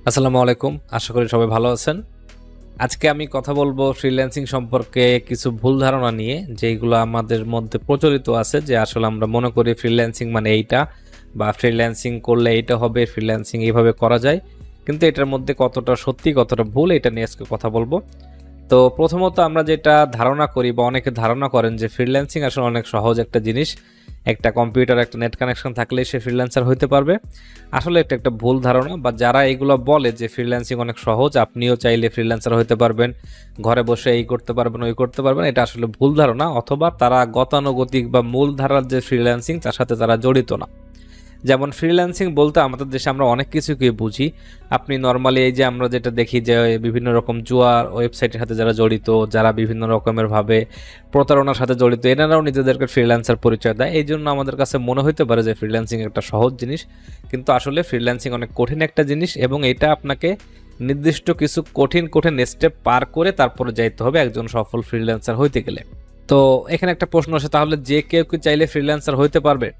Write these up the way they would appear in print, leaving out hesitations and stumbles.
আসসালামু আলাইকুম। আশা করি সবাই ভালো আছেন। আজকে আমি কথা বলবো ফ্রিল্যান্সিং সম্পর্কে কিছু ভুল ধারণা নিয়ে, যেগুলো আমাদের মধ্যে প্রচলিত আছে যে আসলে আমরা মনে করি ফ্রিল্যান্সিং মানে এইটা, বা ফ্রিল্যান্সিং করলে এইটা হবে, ফ্রিল্যান্সিং এইভাবে করা যায়। কিন্তু এটার মধ্যে কতটা সত্যি কতটা ভুল এটা নিয়ে আজকে কথা বলবো। তো প্রথমত আমরা যেটা ধারণা করি বা অনেকে ধারণা করেন যে ফ্রিল্যান্সিং আসলে অনেক সহজ একটা জিনিস, একটা কম্পিউটার একটা নেট কানেকশন থাকলে সে ফ্রিল্যান্সার হইতে পারবে। আসলে এটা একটা ভুল ধারণা, বা যারা এগুলো বলে যে ফ্রিল্যান্সিং অনেক সহজ, আপনিও চাইলে ফ্রিল্যান্সার হইতে পারবেন, ঘরে বসে এই করতে পারবেন ওই করতে পারবেন, এটা আসলে ভুল ধারণা, অথবা তারা গতানুগতিক বা মূল ধারার যে ফ্রিল্যান্সিং তার সাথে তারা জড়িত না। যেমন ফ্রিল্যান্সিং বলতে আমাদের দেশে আমরা অনেক কিছুকে বুঝি। আপনি নর্মালি এই যে আমরা যেটা দেখি যে বিভিন্ন রকম জুয়ার ওয়েবসাইটের সাথে যারা জড়িত, যারা বিভিন্ন রকমের ভাবে প্রতারণার সাথে জড়িত, এনারাও নিজেদেরকে ফ্রিল্যান্সার পরিচয় দেয়। এই জন্য আমাদের কাছে মনে হতে পারে যে ফ্রিল্যান্সিং একটা সহজ জিনিস, কিন্তু আসলে ফ্রিল্যান্সিং অনেক কঠিন একটা জিনিস, এবং এটা আপনাকে নির্দিষ্ট কিছু কঠিন কঠিন স্টেপ পার করে তারপরে যাইতে হবে একজন সফল ফ্রিল্যান্সার হইতে গেলে। তো এখানে একটা প্রশ্ন আসে, তাহলে যে কেউ কি চাইলে ফ্রিল্যান্সার হইতে পারবে?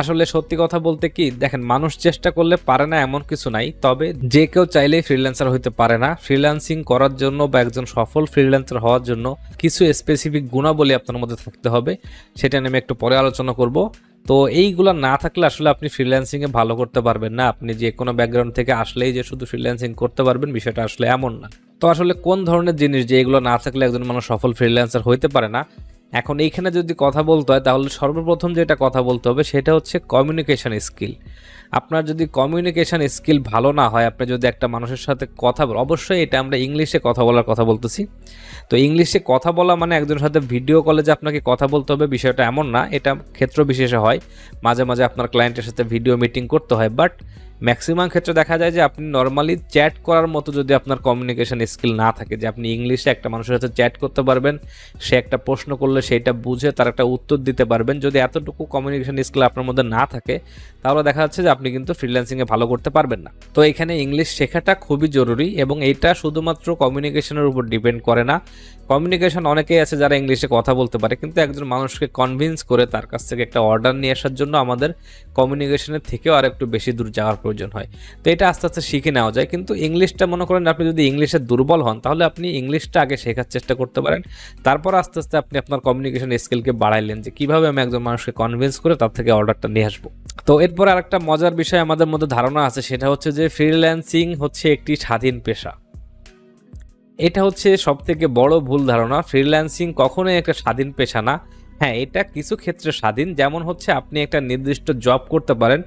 আসলে সত্যি কথা বলতে কি, দেখেন, মানুষ চেষ্টা করলে পারে না এমন কিছু নাই, তবে যে কেউ চাইলেই ফ্রিল্যান্সার হইতে পারে না। ফ্রিল্যান্সিং করার জন্য বা একজন সফল ফ্রিল্যান্সার হওয়ার জন্য কিছু স্পেসিফিক গুণাবলী আপনার মধ্যে থাকতে হবে, সেটা নিয়ে আমি একটু পরে আলোচনা করব। তো এইগুলো না থাকলে আসলে আপনি ফ্রিল্যান্সিংয়ে ভালো করতে পারবেন না। আপনি যে কোনো ব্যাকগ্রাউন্ড থেকে আসলেই যে শুধু ফ্রিল্যান্সিং করতে পারবেন, বিষয়টা আসলে এমন না। তো আসলে কোন ধরনের জিনিস যে এগুলো না থাকলে একজন মানুষ সফল ফ্রিল্যান্সার হইতে পারে না, এখন এইখানে যদি কথা বলতে হয় তাহলে সর্বপ্রথম যেটা কথা বলতে হবে সেটা হচ্ছে কমিউনিকেশন স্কিল। আপনার যদি কমিউনিকেশন স্কিল ভালো না হয়, আপনি যদি একটা মানুষের সাথে কথা বল, অবশ্যই এটা আমরা ইংলিশে কথা বলার কথা বলতেছি। তো ইংলিশে কথা বলা মানে একজনের সাথে ভিডিও কলে যে আপনাকে কথা বলতে হবে বিষয়টা এমন না, এটা ক্ষেত্র বিশেষে হয়। মাঝে মাঝে আপনার ক্লায়েন্টের সাথে ভিডিও মিটিং করতে হয়, বাট ম্যাক্সিমাম ক্ষেত্রে দেখা যায় যে আপনি নর্মালি চ্যাট করার মতো যদি আপনার কমিউনিকেশন স্কিল না থাকে, যে আপনি ইংলিশে একটা মানুষের সাথে চ্যাট করতে পারবেন, সে একটা প্রশ্ন করলে সেইটা বুঝে তার একটা উত্তর দিতে পারবেন, যদি এতটুকু কমিউনিকেশন স্কিল আপনার মধ্যে না থাকে, তাহলে দেখা যাচ্ছে যে আপনি কিন্তু ফ্রিল্যান্সিংয়ে ভালো করতে পারবেন না। তো এখানে ইংলিশ শেখাটা খুবই জরুরি, এবং এইটা শুধুমাত্র কমিউনিকেশনের উপর ডিপেন্ড করে না। কমিউনিকেশন অনেকেই আছে যারা ইংলিশে কথা বলতে পারে, কিন্তু একজন মানুষকে কনভিন্স করে তার কাছ থেকে একটা অর্ডার নিয়ে আসার জন্য আমাদের কমিউনিকেশনের থেকেও আর একটু বেশি দূর যাওয়ার প্রয়োজন হয়। তো এটা আস্তে আস্তে শিখে নেওয়া যায়, কিন্তু ইংলিশটা মনে করেন আপনি যদি ইংলিশে দুর্বল হন, তাহলে আপনি ইংলিশটা আগে শেখার চেষ্টা করতে পারেন, তারপর আস্তে আস্তে আপনি আপনার কমিউনিকেশন স্কিলকে বাড়াইলেন, যে কিভাবে আমি একজন মানুষকে কনভিন্স করে তার থেকে অর্ডারটা নিয়ে আসবো। তো এরপর আরেকটা মজার বিষয় আমাদের মধ্যে ধারণা আছে, সেটা হচ্ছে যে ফ্রিল্যান্সিং হচ্ছে একটি স্বাধীন পেশা। এটা হচ্ছে সবথেকে বড় ভুল ধারণা। ফ্রিল্যান্সিং কখনোই একটা স্বাধীন পেশা না। হ্যাঁ, এটা কিছু ক্ষেত্রে স্বাধীন, যেমন হচ্ছে আপনি একটা নির্দিষ্ট জব করতে পারেন,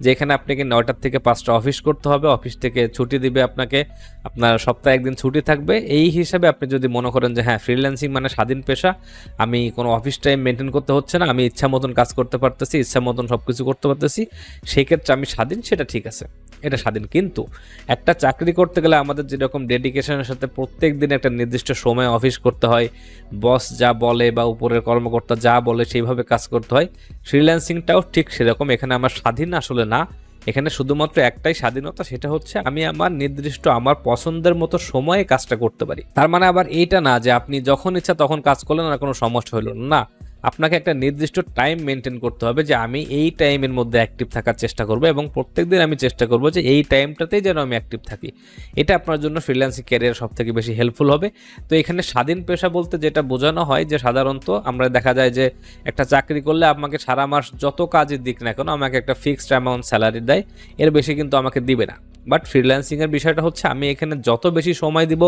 যেখানে আপনাকে 9টার থেকে 5টা অফিস করতে হবে, অফিস থেকে ছুটি দিবে আপনাকে, আপনার সপ্তাহে একদিন ছুটি থাকবে। এই হিসাবে আপনি যদি মনে করেন যে হ্যাঁ, ফ্রিল্যান্সিং মানে স্বাধীন পেশা, আমি কোনো অফিস টাইম মেনটেন করতে হচ্ছে না, আমি ইচ্ছা মতন কাজ করতে পারতেছি, ইচ্ছা মতন সব কিছু করতে পারতেছি, সেই ক্ষেত্রে আমি স্বাধীন, সেটা ঠিক আছে, এটা স্বাধীন। কিন্তু একটা চাকরি করতে গেলে আমাদের যেরকম ডেডিকেশনের সাথে প্রত্যেক দিন একটা নির্দিষ্ট সময় অফিস করতে হয়, বস যা বলে বা উপরের কর্মকর্তা যা বলে সেইভাবে কাজ করতে হয়, ফ্রিল্যান্সিংটাও ঠিক সেরকম। এখানে আমার স্বাধীন আসলে না, এখানে শুধুমাত্র একটাই স্বাধীনতা, সেটা হচ্ছে আমি আমার নির্দিষ্ট আমার পছন্দের মতো সময়ে কাজটা করতে পারি। তার মানে আবার এইটা না যে আপনি যখন ইচ্ছা তখন কাজ করলেন আর কোনো সমস্যা হলো না। আপনাকে একটা নির্দিষ্ট টাইম মেনটেন করতে হবে, যে আমি এই টাইমের মধ্যে অ্যাক্টিভ থাকার চেষ্টা করব, এবং প্রত্যেকদিন আমি চেষ্টা করব যে এই টাইমটাতেই যেন আমি অ্যাক্টিভ থাকি। এটা আপনার জন্য ফ্রিল্যান্সিং ক্যারিয়ার সব থেকে বেশি হেল্পফুল হবে। তো এখানে স্বাধীন পেশা বলতে যেটা বোঝানো হয়, যে সাধারণত আমরা দেখা যায় যে একটা চাকরি করলে আমাকে সারা মাস যত কাজের দিক না কেন আমাকে একটা ফিক্সড অ্যামাউন্ট স্যালারি দেয়, এর বেশি কিন্তু আমাকে দিবে না। বাট ফ্রিল্যান্সিংয়ের বিষয়টা হচ্ছে আমি এখানে যত বেশি সময় দিব,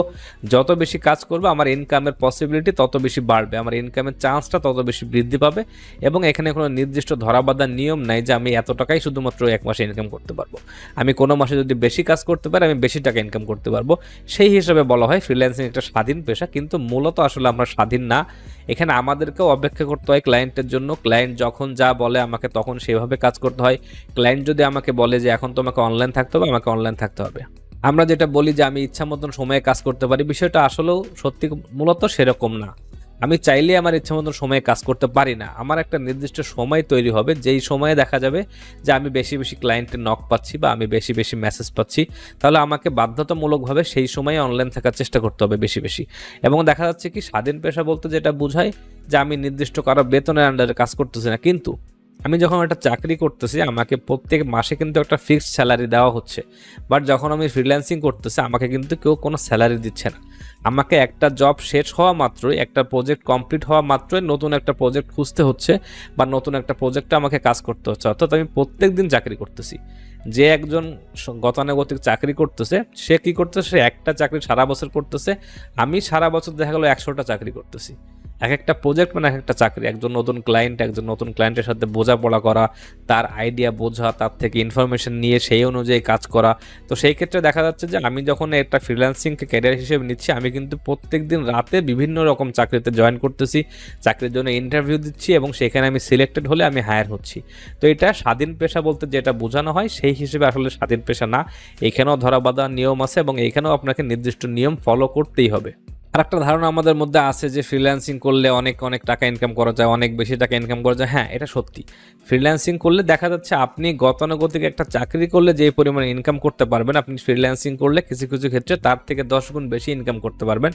যত বেশি কাজ করবো, আমার ইনকামের পসিবিলিটি তত বেশি বাড়বে, আমার ইনকামের চান্সটা তত বেশি বৃদ্ধি পাবে, এবং এখানে কোনো নির্দিষ্ট ধরাবাঁধা নিয়ম নাই যে আমি এত টাকাই শুধুমাত্র এক মাসে ইনকাম করতে পারবো। আমি কোনো মাসে যদি বেশি কাজ করতে পারি আমি বেশি টাকা ইনকাম করতে পারবো। সেই হিসাবে বলা হয় ফ্রিল্যান্সিং একটা স্বাধীন পেশা, কিন্তু মূলত আসলে আমরা স্বাধীন না। এখানে আমাদেরকেও অপেক্ষা করতে হয় ক্লায়েন্টের জন্য। ক্লায়েন্ট যখন যা বলে আমাকে তখন সেভাবে কাজ করতে হয়। ক্লায়েন্ট যদি আমাকে বলে যে এখন তোমাকে অনলাইন থাকতে হবে, আমাকে অনলাইন থাকতে হবে। আমরা যেটা বলি যে আমি ইচ্ছা মতন সময়ে কাজ করতে পারি, বিষয়টা আসলেও সত্যি মূলত সেরকম না। আমি চাইলে আমার ইচ্ছা মতন সময়ে কাজ করতে পারি না। আমার একটা নির্দিষ্ট সময় তৈরি হবে, যেই সময়ে দেখা যাবে যে আমি বেশি বেশি ক্লায়েন্টের নক পাচ্ছি বা আমি বেশি বেশি মেসেজ পাচ্ছি, তাহলে আমাকে বাধ্যতামূলকভাবে সেই সময়ে অনলাইন থাকার চেষ্টা করতে হবে বেশি বেশি। এবং দেখা যাচ্ছে কি, স্বাধীন পেশা বলতে যেটা বোঝায় যে আমি নির্দিষ্ট কারো বেতনের আন্ডারে কাজ করতেছি না, কিন্তু আমি যখন একটা চাকরি করতেছি আমাকে প্রত্যেক মাসে কিন্তু একটা ফিক্সড স্যালারি দেওয়া হচ্ছে, বাট যখন আমি ফ্রিল্যান্সিং করতেছি আমাকে কিন্তু কেউ কোনো স্যালারি দিচ্ছে না। আমাকে একটা জব শেষ হওয়া মাত্রই, একটা প্রজেক্ট কমপ্লিট হওয়া মাত্রই নতুন একটা প্রজেক্ট খুঁজতে হচ্ছে বা নতুন একটা প্রজেক্টে আমাকে কাজ করতে হচ্ছে। অর্থাৎ আমি প্রত্যেক দিন চাকরি করতেছি। যে একজন গতানুগতিক চাকরি করতেছে সে কি করতেছে, সে একটা চাকরি সারা বছর করতেছে, আমি সারা বছর দেখা গেলো 100টা চাকরি করতেছি। এক একটা প্রজেক্ট মানে এক একটা চাকরি, একজন নতুন ক্লায়েন্টের সাথে বোঝাপড়া করা, তার আইডিয়া বোঝা, তার থেকে ইনফরমেশন নিয়ে সেই অনুযায়ী কাজ করা। তো সেই ক্ষেত্রে দেখা যাচ্ছে যে আমি যখন একটা ফ্রিল্যান্সিংকে ক্যারিয়ার হিসেবে নিচ্ছি, আমি কিন্তু প্রত্যেক দিন রাতে বিভিন্ন রকম চাকরিতে জয়েন করতেছি, চাকরির জন্য ইন্টারভিউ দিচ্ছি এবং সেখানে আমি সিলেক্টেড হলে আমি হায়ার হচ্ছি। তো এটা স্বাধীন পেশা বলতে যেটা বোঝানো হয় সেই হিসেবে আসলে স্বাধীন পেশা না। এখানেও ধরাবাঁধা নিয়ম আছে এবং এইখানেও আপনাকে নির্দিষ্ট নিয়ম ফলো করতেই হবে। আর একটা ধারণা আমাদের মধ্যে আছে যে ফ্রিল্যান্সিং করলে অনেক অনেক টাকা ইনকাম করা যায়, অনেক বেশি টাকা ইনকাম করা যায়। হ্যাঁ, এটা সত্যি। ফ্রিল্যান্সিং করলে দেখা যাচ্ছে আপনি গতানুগতিক একটা চাকরি করলে যে পরিমাণে ইনকাম করতে পারবেন, আপনি ফ্রিল্যান্সিং করলে কিছু কিছু ক্ষেত্রে তার থেকে 10 গুণ বেশি ইনকাম করতে পারবেন।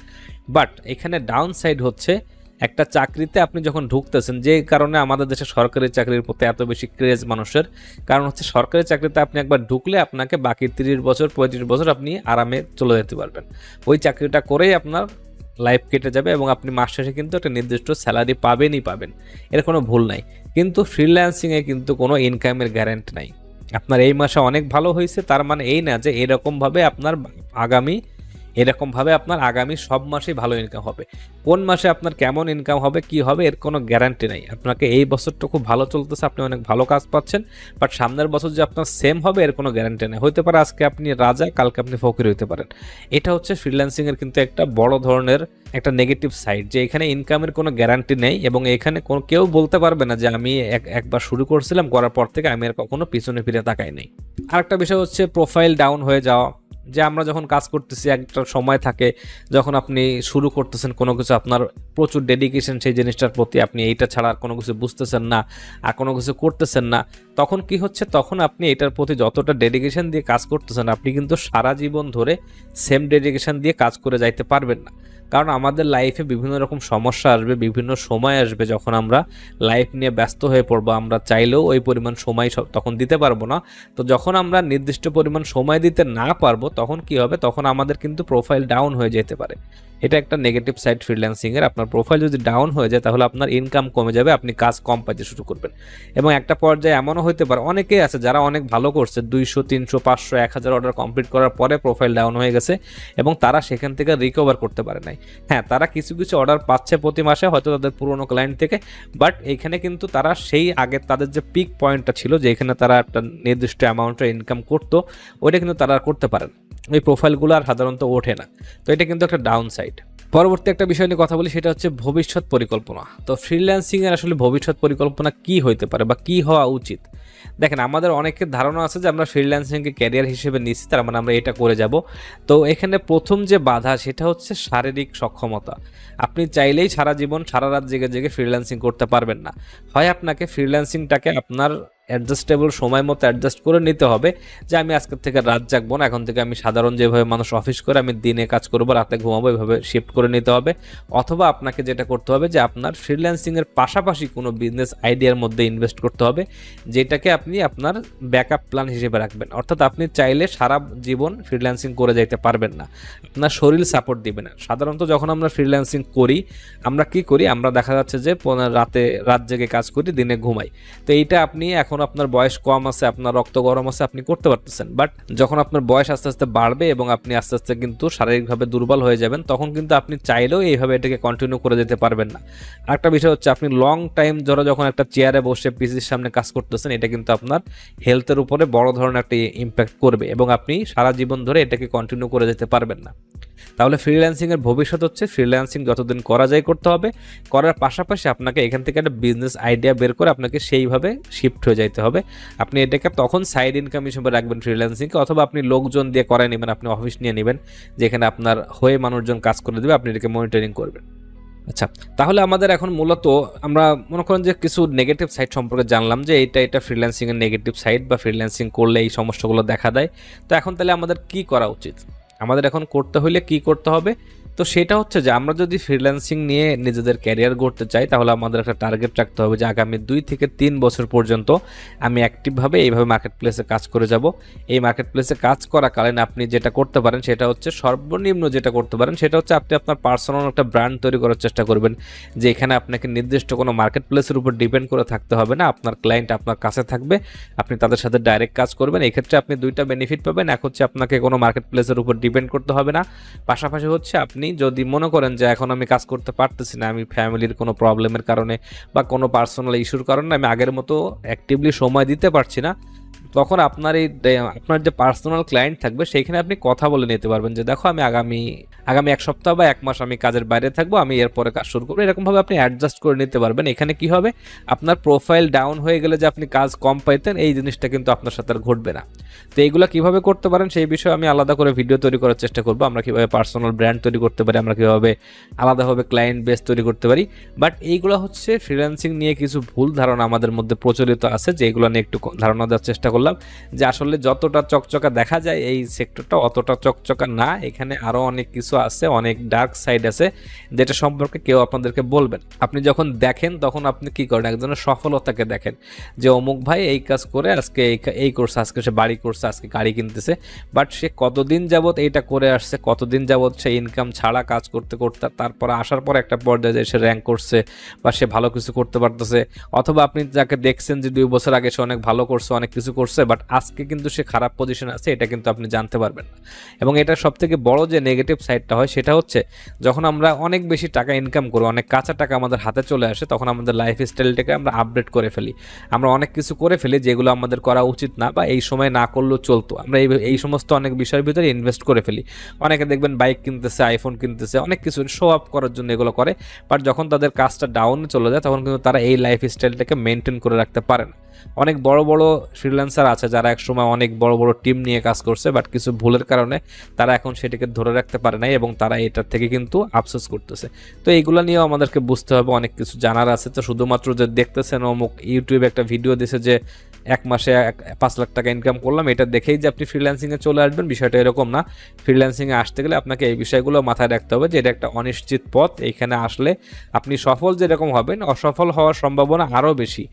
বাট এখানে ডাউন সাইড হচ্ছে, একটা চাকরিতে আপনি যখন ঢুকতেছেন, যে কারণে আমাদের দেশে সরকারি চাকরির প্রতি এত বেশি ক্রেজ মানুষের, কারণ হচ্ছে সরকারি চাকরিতে আপনি একবার ঢুকলে আপনাকে বাকি 30 বছর 35 বছর আপনি আরামে চলে যেতে পারবেন। ওই চাকরিটা করেই আপনার লাইফ কেটে যাবে এবং আপনি মাস শেষে কিন্তু একটা নির্দিষ্ট স্যালারি পাবেনই পাবেন, এর কোনো ভুল নাই। কিন্তু ফ্রিল্যান্সিংয়ে কিন্তু কোনো ইনকামের গ্যারান্টি নাই। আপনার এই মাসে অনেক ভালো হয়েছে তার মানে এই না যে এরকমভাবে আপনার আগামী সব মাসেই ভালো ইনকাম হবে। কোন মাসে আপনার কেমন ইনকাম হবে, কি হবে, এর কোনো গ্যারান্টি নাই। আপনাকে এই বছরটা খুব ভালো চলতেছে, আপনি অনেক ভালো কাজ পাচ্ছেন, বাট সামনের বছর যে আপনার সেম হবে এর কোনো গ্যারান্টি নেই। হতে পারে আজকে আপনি রাজা, কালকে আপনি ফকির হতে পারেন। এটা হচ্ছে ফ্রিল্যান্সিংয়ের কিন্তু একটা বড় ধরনের একটা নেগেটিভ সাইড, যে এখানে ইনকামের কোনো গ্যারান্টি নেই এবং এখানে কেউ বলতে পারবে না যে আমি একবার শুরু করছিলাম, করার পর থেকে আমি আর কখনো পিছনে ফিরে তাকাই নাই। আরেকটা বিষয় হচ্ছে প্রোফাইল ডাউন হয়ে যাওয়া, যে আমরা যখন কাজ করতেছি একটা সময় থাকে যখন আপনি শুরু করতেছেন কোনো কিছু, আপনার প্রচুর ডেডিকেশন সেই জিনিসটার প্রতি, আপনি এইটা ছাড়া আর কোনো কিছু বুঝতেছেন না আর কোনো কিছু করতেছেন না, তখন কি হচ্ছে, তখন আপনি এটার প্রতি যতটা ডেডিকেশন দিয়ে কাজ করতেছেন আপনি কিন্তু সারা জীবন ধরে সেম ডেডিকেশন দিয়ে কাজ করে যাইতে পারবেন না। কারণ আমাদের লাইফে বিভিন্ন রকম সমস্যা আসবে, বিভিন্ন সময় আসবে যখন আমরা লাইফ নিয়ে ব্যস্ত হয়ে পড়বো, আমরা চাইলেও ওই পরিমাণ সময় তখন দিতে পারবো না। তো যখন আমরা নির্দিষ্ট পরিমাণ সময় দিতে না পারবো তখন কি হবে, তখন আমাদের কিন্তু প্রোফাইল ডাউন হয়ে যেতে পারে। এটা একটা নেগেটিভ সাইড ফ্রিল্যান্সিংয়ের। আপনার প্রোফাইল যদি ডাউন হয়ে যায় তাহলে আপনার ইনকাম কমে যাবে, আপনি কাজ কম পাইতে শুরু করবেন এবং একটা পর্যায়ে এমনও হতে পারে, অনেকেই আছে যারা অনেক ভালো করছে, 200 300 500 1000 অর্ডার কমপ্লিট করার পরে প্রোফাইল ডাউন হয়ে গেছে এবং তারা সেখান থেকে রিকভার করতে পারে নাই। হ্যাঁ, তারা কিছু কিছু অর্ডার পাচ্ছে প্রতি মাসে হয়তো তাদের পুরনো ক্লায়েন্ট থেকে, বাট এইখানে কিন্তু তারা সেই আগে তাদের যে পিক পয়েন্টটা ছিল, যেখানে তারা একটা নির্দিষ্ট অ্যামাউন্টের ইনকাম করতো, ওইটা কিন্তু তারা আর করতে পারেন, ওই প্রোফাইলগুলো আর সাধারণত ওঠে না। তো এটা কিন্তু একটা ডাউন সাইড। পরবর্তী একটা বিষয় নিয়ে কথা বলি, সেটা হচ্ছে ভবিষ্যৎ পরিকল্পনা। তো ফ্রিল্যান্সিংয়ের আসলে ভবিষ্যৎ পরিকল্পনা কি হইতে পারে বা কি হওয়া উচিত? দেখেন, আমাদের অনেকের ধারণা আছে যে আমরা ফ্রিল্যান্সিংকে ক্যারিয়ার হিসেবে নিচ্ছি, তার মানে আমরা এটা করে যাব। তো এখানে প্রথম যে বাধা সেটা হচ্ছে শারীরিক সক্ষমতা। আপনি চাইলেই সারা জীবন সারা রাত জেগে জেগে ফ্রিল্যান্সিং করতে পারবেন না। হয় আপনাকে ফ্রিল্যান্সিংটাকে আপনার অ্যাডজাস্টেবল সময় মতো অ্যাডজাস্ট করে নিতে হবে, যে আমি আজকের থেকে রাত জাগবো না, এখন থেকে আমি সাধারণ যেভাবে মানুষ অফিস করে আমি দিনে কাজ করবো রাতে ঘুমাবো, এভাবে শিফট করে নিতে হবে। অথবা আপনাকে যেটা করতে হবে যে আপনার ফ্রিল্যান্সিংয়ের পাশাপাশি কোনো বিজনেস আইডিয়ার মধ্যে ইনভেস্ট করতে হবে, যেটাকে আপনি আপনার ব্যাকআপ প্ল্যান হিসেবে রাখবেন। অর্থাৎ আপনি চাইলে সারা জীবন ফ্রিল্যান্সিং করে যাইতে পারবেন না, আপনার শরীর সাপোর্ট দিবে না। সাধারণত যখন আমরা ফ্রিল্যান্সিং করি আমরা কি করি, আমরা দেখা যাচ্ছে যে রাত জেগে কাজ করি, দিনে ঘুমাই। তো এইটা আপনি এখন আপনার বয়স কম আছে, আপনার রক্ত গরম আছে, আপনি করতে পারতেছেন, বাট যখন আপনার বয়স আস্তে আস্তে বাড়বে এবং আপনি আস্তে আস্তে কিন্তু শারীরিকভাবে দুর্বল হয়ে যাবেন, তখন কিন্তু আপনি চাইলেও এইভাবে এটাকে কন্টিনিউ করে যেতে পারবেন না। আরেকটা বিষয় হচ্ছে, আপনি লং টাইম ধরে যখন একটা চেয়ারে বসে পিসির সামনে কাজ করতেছেন, এটা কিন্তু আপনার হেলথের উপরে বড় ধরনের একটা ইম্প্যাক্ট করবে এবং আপনি সারা জীবন ধরে এটাকে কন্টিনিউ করে যেতে পারবেন না। তাহলে ফ্রিল্যান্সিংয়ের ভবিষ্যৎ হচ্ছে ফ্রিল্যান্সিং যতদিন করা যায় করতে হবে, করার পাশাপাশি আপনাকে এখান থেকে একটা বিজনেস আইডিয়া বের করে আপনাকে সেইভাবে শিফট হয়ে যাইতে হবে। আপনি এটাকে তখন সাইড ইনকাম হিসেবে রাখবেন ফ্রিল্যান্সিংকে, অথবা আপনি লোকজন দিয়ে করায় নেবেন, আপনি অফিস নিয়ে নেবেন যেখানে আপনার হয়ে মানুষজন কাজ করে দেবে, আপনি এটাকে মনিটরিং করবেন। আচ্ছা, তাহলে আমাদের এখন মূলত আমরা মনে করেন যে কিছু নেগেটিভ সাইড সম্পর্কে জানলাম, যে এটা ফ্রিল্যান্সিংয়ের নেগেটিভ সাইড বা ফ্রিল্যান্সিং করলে এই সমস্যাগুলো দেখা দেয়। তো এখন তাহলে আমাদের কি করা উচিত? আমাদের এখন করতে হলে কি করতে হবে? তো সেটা হচ্ছে যে আমরা যদি ফ্রিল্যান্সিং নিয়ে নিজেদের ক্যারিয়ার গড়তে চাই তাহলে আমাদের একটা টার্গেট রাখতে হবে যে আগামী 2 থেকে 3 বছর পর্যন্ত আমি অ্যাক্টিভভাবে এইভাবে মার্কেট প্লেসে কাজ করে যাব। এই মার্কেট প্লেসে কাজ করাকালীন আপনি যেটা করতে পারেন সেটা হচ্ছে সর্বনিম্ন যেটা করতে পারেন সেটা হচ্ছে আপনি আপনার পার্সোনাল একটা ব্র্যান্ড তৈরি করার চেষ্টা করবেন, যে এখানে আপনাকে নির্দিষ্ট কোনো মার্কেট প্লেসের উপর ডিপেন্ড করে থাকতে হবে না, আপনার ক্লায়েন্ট আপনার কাছে থাকবে, আপনি তাদের সাথে ডাইরেক্ট কাজ করবেন। এই ক্ষেত্রে আপনি দুইটা বেনিফিট পাবেন, এক হচ্ছে আপনাকে কোনো মার্কেট প্লেসের উপর ডিপেন্ড করতে হবে না, পাশাপাশি হচ্ছে আপনি যদি মনে করেন যে এখন আমি কাজ করতে পারতেছি না, আমি ফ্যামিলির কোনো প্রবলেমের কারণে বা কোনো পার্সোনাল ইস্যুর কারণে আমি আগের মতো অ্যাক্টিভলি সময় দিতে পারছি না, তখন আপনার আপনার যে পার্সোনাল ক্লায়েন্ট থাকবে সেইখানে আপনি কথা বলে নিতে পারবেন যে দেখো আমি আগামী এক সপ্তাহ বা 1 মাস আমি কাজের বাইরে থাকবো, আমি এরপরে কাজ শুরু করবো, এরকমভাবে আপনি অ্যাডজাস্ট করে নিতে পারবেন। এখানে কি হবে, আপনার প্রোফাইল ডাউন হয়ে গেলে যে আপনি কাজ কম পাইতেন এই জিনিসটা কিন্তু আপনার সাথে আর ঘটবে না। তো এইগুলো কিভাবে করতে পারেন সেই বিষয়ে আমি আলাদা করে ভিডিও তৈরি করার চেষ্টা করবো, আমরা কিভাবে পার্সোনাল ব্র্যান্ড তৈরি করতে পারি, আমরা কিভাবে আলাদাভাবে ক্লায়েন্ট বেস তৈরি করতে পারি। বাট এইগুলো হচ্ছে ফ্রিল্যান্সিং নিয়ে কিছু ভুল ধারণা আমাদের মধ্যে প্রচলিত আছে, যে এইগুলো নিয়ে একটু ধারণা দেওয়ার চেষ্টা করলাম যে আসলে যতটা চকচকা দেখা যায় এই সেক্টরটা অতটা চকচকা না, এখানে আরও অনেক কিছু আছে, অনেক ডার্ক সাইড আছে যেটা সম্পর্কে কেউ আপনাদেরকে বলবেন। আপনি যখন দেখেন তখন আপনি কি করেন, একজনের সফলতাকে দেখেন যে অমুক ভাই এই কাজ করে আজকে এই করছে, আজকে সে বাড়ি করছে, আজকে গাড়ি কিনতেছে, বাট সে কতদিন যাবত এইটা করে আসছে, কতদিন যাবত সে ইনকাম ছাড়া কাজ করতে করতে তারপর আসার পর একটা পর্যায়ে সে র্যাঙ্ক করছে বা সে ভালো কিছু করতে পারতেছে, অথবা আপনি যাকে দেখছেন যে 2 বছর আগে সে অনেক ভালো করছে, অনেক কিছু করছে, বাট আজকে কিন্তু সে খারাপ পজিশন আছে, এটা কিন্তু আপনি জানতে পারবেন না। এবং এটা সবথেকে বড় যে নেগেটিভ সাইডটা হয় সেটা হচ্ছে যখন আমরা অনেক বেশি টাকা ইনকাম করি, অনেক কাঁচা টাকা আমাদের হাতে চলে আসে, তখন আমাদের লাইফ স্টাইলটাকে আমরা আপডেট করে ফেলি, আমরা অনেক কিছু করে ফেলি যেগুলো আমাদের করা উচিত না বা এই সময় না করলেও চলতো, আমরা এই সমস্ত অনেক বিষয়ের ভিতরে ইনভেস্ট করে ফেলি। অনেকে দেখবেন বাইক কিনতেছে, আইফোন কিনতেছে, অনেক কিছু শো আপ করার জন্য এগুলো করে, বাট যখন তাদের কাজটা ডাউনে চলে যায় তখন কিন্তু তারা এই লাইফ স্টাইলটাকে মেনটেন করে রাখতে পারে না। অনেক বড় বড় ফ্রিল্যান্সার আছে যারা একসময় অনেক বড় বড় টিম নিয়ে কাজ করছে, বাট কিছু ভুলের কারণে তারা এখন সেটাকে ধরে রাখতে পারে নাই এবং তারা এটার থেকে কিন্তু আফসোস করতেছে। তো এইগুলো নিয়েও আমাদেরকে বুঝতে হবে, অনেক কিছু জানার আছে। তো শুধুমাত্র যে দেখতেছেন অমুক ইউটিউবে একটা ভিডিও দিছে যে 1 মাসে 5 লাখ টাকা ইনকাম করলাম, এটা দেখেই যে আপনি ফ্রিল্যান্সিংয়ে চলে আসবেন বিষয়টা এরকম না। ফ্রিল্যান্সিংয়ে আসতে গেলে আপনাকে এই বিষয়গুলো মাথায় রাখতে হবে যে এটা একটা অনিশ্চিত পথ, এইখানে আসলে আপনি সফল যেরকম হবেন অসফল হওয়ার সম্ভাবনা আরও বেশি।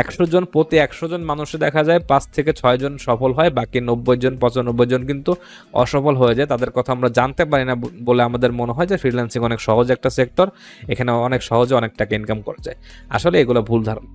100 জন প্রতি 100 জন মানুষে দেখা যায় 5 থেকে 6 জন সফল হয়, বাকি 90 জন 95 জন কিন্তু অসফল হয়ে যায়। তাদের কথা আমরা জানতে পারি না বলে আমাদের মনে হয় যে ফ্রিল্যান্সিং অনেক সহজ একটা সেক্টর, এখানে অনেক সহজে অনেক টাকা ইনকাম করা যায়। আসলে এগুলো ভুল ধারণা।